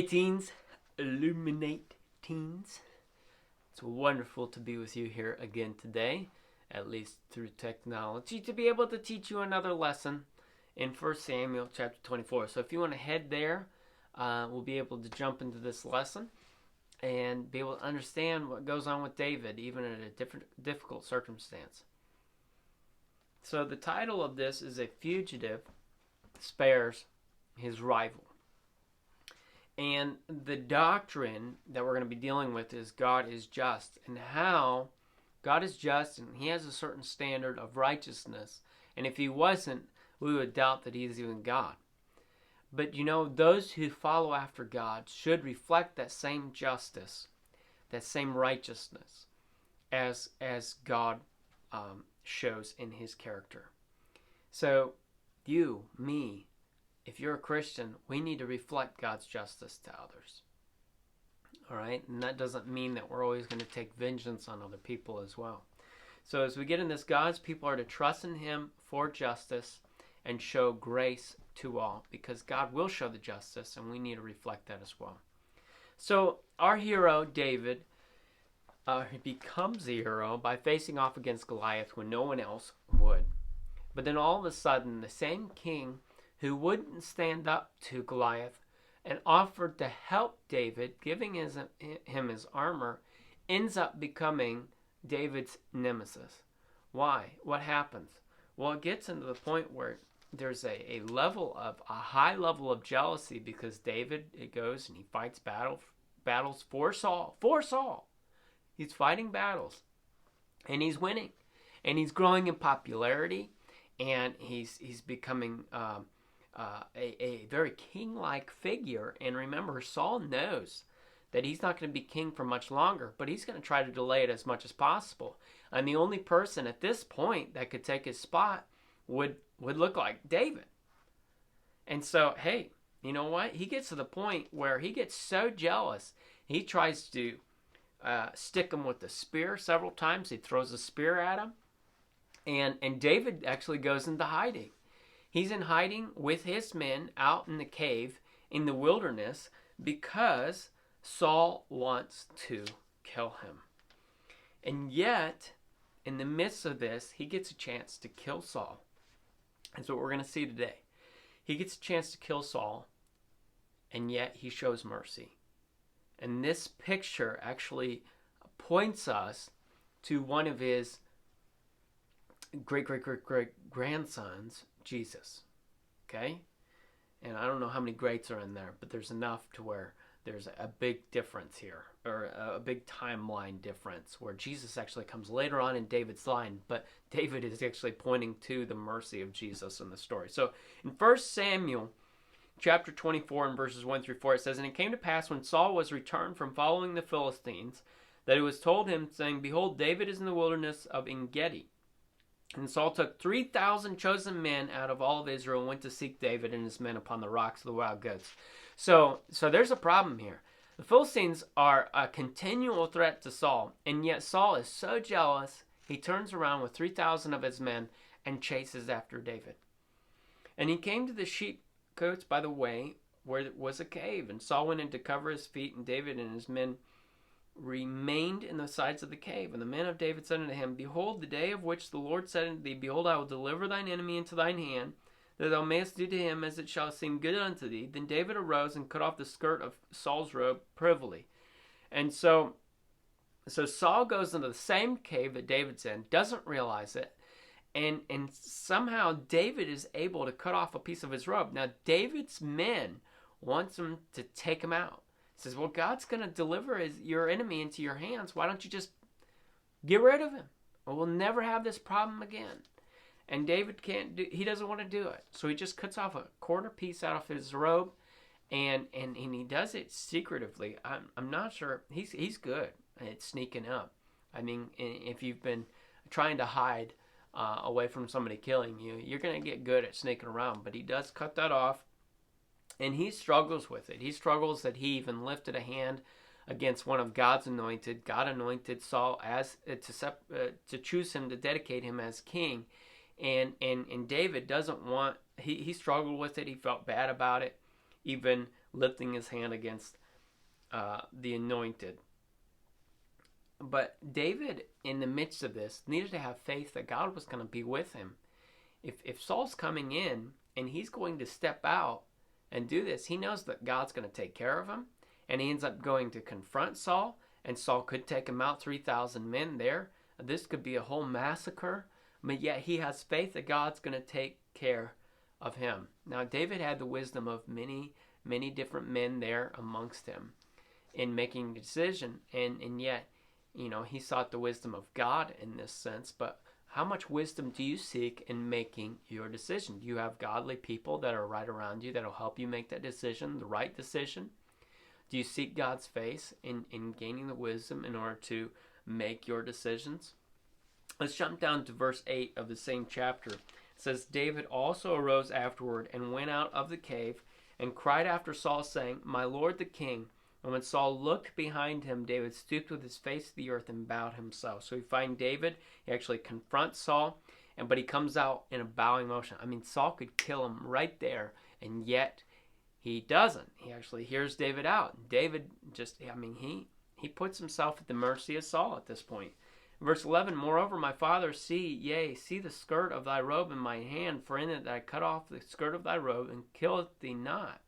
Hey teens, illuminate teens. It's wonderful to be with you here again today, at least through technology, to be able to teach you another lesson in 1 Samuel chapter 24. So if you want to head there, we'll be able to jump into this lesson and be able to understand what goes on with David, even in a difficult circumstance. So the title of this is A Fugitive Spares His Rival. And the doctrine that we're going to be dealing with is God is just, and how God is just and he has a certain standard of righteousness. And if he wasn't, we would doubt that he is even God. But you know, those who follow after God should reflect that same justice, that same righteousness as God shows in his character. So you, me, if you're a Christian, we need to reflect God's justice to others. All right? And that doesn't mean that we're always going to take vengeance on other people as well. So as we get in this, God's people are to trust in him for justice and show grace to all, because God will show the justice and we need to reflect that as well. So our hero, David, he becomes a hero by facing off against Goliath when no one else would. But then all of a sudden, the same king who wouldn't stand up to Goliath and offered to help David, giving him his armor, ends up becoming David's nemesis. Why? What happens? Well, it gets into the point where there's a high level of jealousy, because David, it goes and he fights battles for Saul. He's fighting battles, and he's winning, and he's growing in popularity, and he's becoming a very king-like figure. And remember, Saul knows that he's not going to be king for much longer, but he's going to try to delay it as much as possible. And the only person at this point that could take his spot would look like David. And so, hey, you know what? He gets to the point where he gets so jealous, he tries to stick him with the spear several times. He throws a spear at him. And David actually goes into hiding. He's in hiding with his men out in the cave in the wilderness because Saul wants to kill him. And yet, in the midst of this, he gets a chance to kill Saul. That's what we're going to see today. He gets a chance to kill Saul, and yet he shows mercy. And this picture actually points us to one of his great-great-great-great-grandsons, Jesus. Okay? And I don't know how many greats are in there, but there's enough to where there's a big difference here, or a big timeline difference, where Jesus actually comes later on in David's line, but David is actually pointing to the mercy of Jesus in the story. So in 1 Samuel chapter 24 and verses 1 through 4, it says, "And it came to pass when Saul was returned from following the Philistines, that it was told him, saying, Behold, David is in the wilderness of En-gedi. And Saul took 3,000 chosen men out of all of Israel and went to seek David and his men upon the rocks of the wild goats." So there's a problem here. The Philistines are a continual threat to Saul, and yet Saul is so jealous, he turns around with 3,000 of his men and chases after David. "And he came to the sheepcotes by the way, where it was a cave, and Saul went in to cover his feet, and David and his men remained in the sides of the cave. And the men of David said unto him, Behold, the day of which the Lord said unto thee, Behold, I will deliver thine enemy into thine hand, that thou mayest do to him as it shall seem good unto thee. Then David arose and cut off the skirt of Saul's robe privily." And so Saul goes into the same cave that David's in, doesn't realize it, and somehow David is able to cut off a piece of his robe. Now David's men wants him to take him out. Says, well, God's going to deliver your enemy into your hands. Why don't you just get rid of him? Or we'll never have this problem again. And David he doesn't want to do it. So he just cuts off a quarter piece out of his robe, and he does it secretively. I'm not sure. He's good at sneaking up. I mean, if you've been trying to hide away from somebody killing you, you're going to get good at sneaking around. But he does cut that off. And he struggles with it. He struggles that he even lifted a hand against one of God's anointed. God anointed Saul as to choose him, to dedicate him as king. And David doesn't want. He struggled with it. He felt bad about it. even lifting his hand against the anointed. But David, in the midst of this, needed to have faith that God was going to be with him. If Saul's coming in and he's going to step out and do this, he knows that God's going to take care of him. And he ends up going to confront Saul, and Saul could take him out, 3,000 men there. This could be a whole massacre, but yet he has faith that God's going to take care of him. Now, David had the wisdom of many, many different men there amongst him in making a decision, and yet, he sought the wisdom of God in this sense. But how much wisdom do you seek in making your decision? Do you have godly people that are right around you that will help you make that decision, the right decision? Do you seek God's face in gaining the wisdom in order to make your decisions? Let's jump down to verse 8 of the same chapter. It says, David also arose afterward and went out of the cave and cried after Saul, saying, My lord the king. And when Saul looked behind him, David stooped with his face to the earth and bowed himself. So we find David, he actually confronts Saul, but he comes out in a bowing motion. I mean, Saul could kill him right there, and yet he doesn't. He actually hears David out. David he puts himself at the mercy of Saul at this point. Verse 11, Moreover, my father, see the skirt of thy robe in my hand, for in it I cut off the skirt of thy robe, and killed thee not.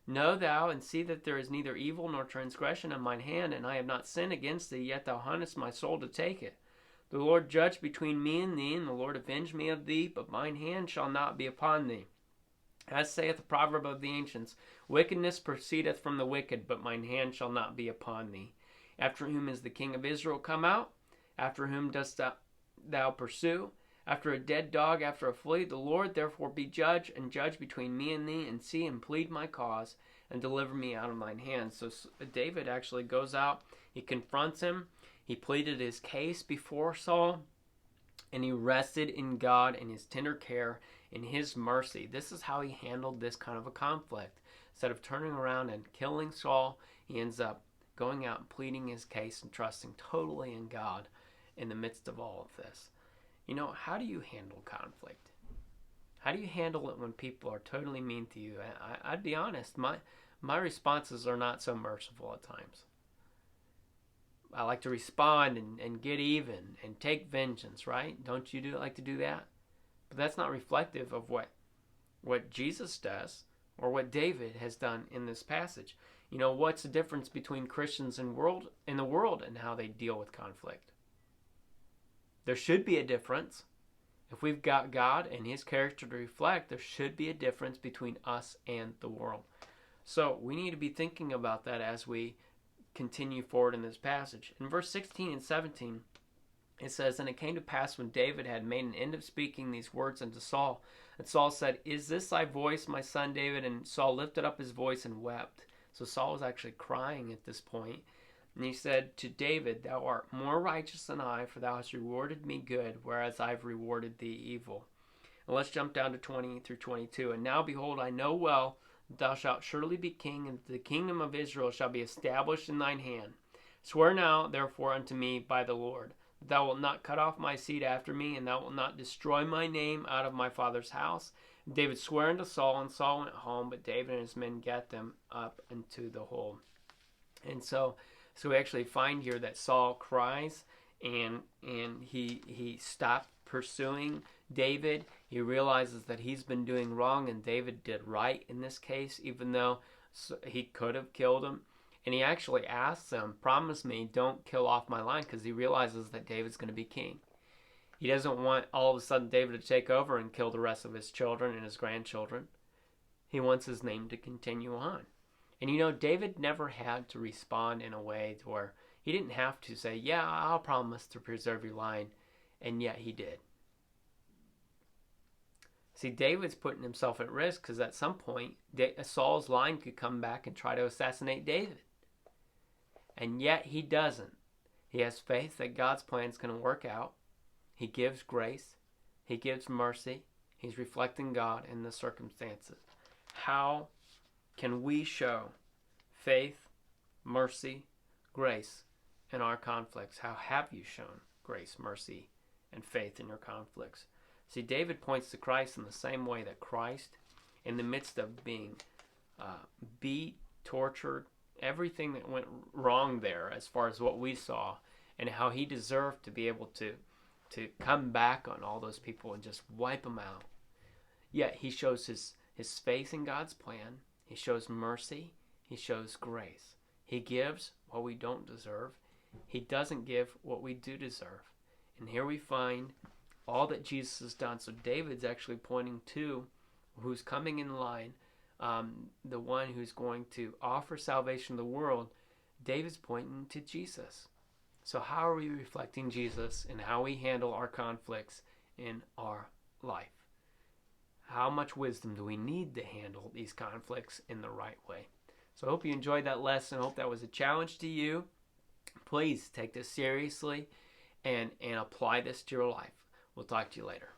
Know thou, and see that there is neither evil nor transgression in mine hand, and I have not sinned against thee, yet thou huntest my soul to take it. The Lord judge between me and thee, and the Lord avenge me of thee, but mine hand shall not be upon thee. As saith the proverb of the ancients, Wickedness proceedeth from the wicked, but mine hand shall not be upon thee. After whom is the king of Israel come out? After whom dost thou pursue? After a dead dog, after a flea? The Lord therefore be judge, and judge between me and thee, and see and plead my cause, and deliver me out of thine hand. So David actually goes out, he confronts him, he pleaded his case before Saul, and he rested in God and his tender care, in his mercy. This is how he handled this kind of a conflict. Instead of turning around and killing Saul, he ends up going out and pleading his case and trusting totally in God in the midst of all of this. How do you handle conflict? How do you handle it when people are totally mean to you? I'd be honest, my responses are not so merciful at times. I like to respond and get even and take vengeance, right? Don't you like to do that? But that's not reflective of what Jesus does or what David has done in this passage. What's the difference between Christians in the world and how they deal with conflict? There should be a difference. If we've got God and his character to reflect, there should be a difference between us and the world. So we need to be thinking about that as we continue forward in this passage. In verse 16 and 17, it says, And it came to pass when David had made an end of speaking these words unto Saul, and Saul said, Is this thy voice, my son David? And Saul lifted up his voice and wept. So Saul was actually crying at this point. And he said to David, Thou art more righteous than I, for thou hast rewarded me good, whereas I have rewarded thee evil. And let's jump down to 20 through 22. And now, behold, I know well that thou shalt surely be king, and the kingdom of Israel shall be established in thine hand. Swear now, therefore, unto me by the Lord, that thou wilt not cut off my seed after me, and thou wilt not destroy my name out of my father's house. And David sware unto Saul, and Saul went home, but David and his men gat them up into the hole. And so we actually find here that Saul cries, and he stopped pursuing David. He realizes that he's been doing wrong, and David did right in this case, even though he could have killed him. And he actually asks him, Promise me, don't kill off my line, because he realizes that David's going to be king. He doesn't want all of a sudden David to take over and kill the rest of his children and his grandchildren. He wants his name to continue on. And David never had to respond in a way to where he didn't have to say, Yeah, I'll promise to preserve your line, and yet he did. See, David's putting himself at risk because at some point, Saul's line could come back and try to assassinate David. And yet he doesn't. He has faith that God's plan is going to work out. He gives grace. He gives mercy. He's reflecting God in the circumstances. How can we show faith, mercy, grace in our conflicts? How have you shown grace, mercy, and faith in your conflicts? See, David points to Christ in the same way that Christ, in the midst of being beat, tortured, everything that went wrong there as far as what we saw, and how he deserved to be able to come back on all those people and just wipe them out. Yet he shows his faith in God's plan. He shows mercy. He shows grace. He gives what we don't deserve. He doesn't give what we do deserve. And here we find all that Jesus has done. So David's actually pointing to who's coming in line, the one who's going to offer salvation to the world. David's pointing to Jesus. So how are we reflecting Jesus in how we handle our conflicts in our life? How much wisdom do we need to handle these conflicts in the right way? So I hope you enjoyed that lesson. I hope that was a challenge to you. Please take this seriously and apply this to your life. We'll talk to you later.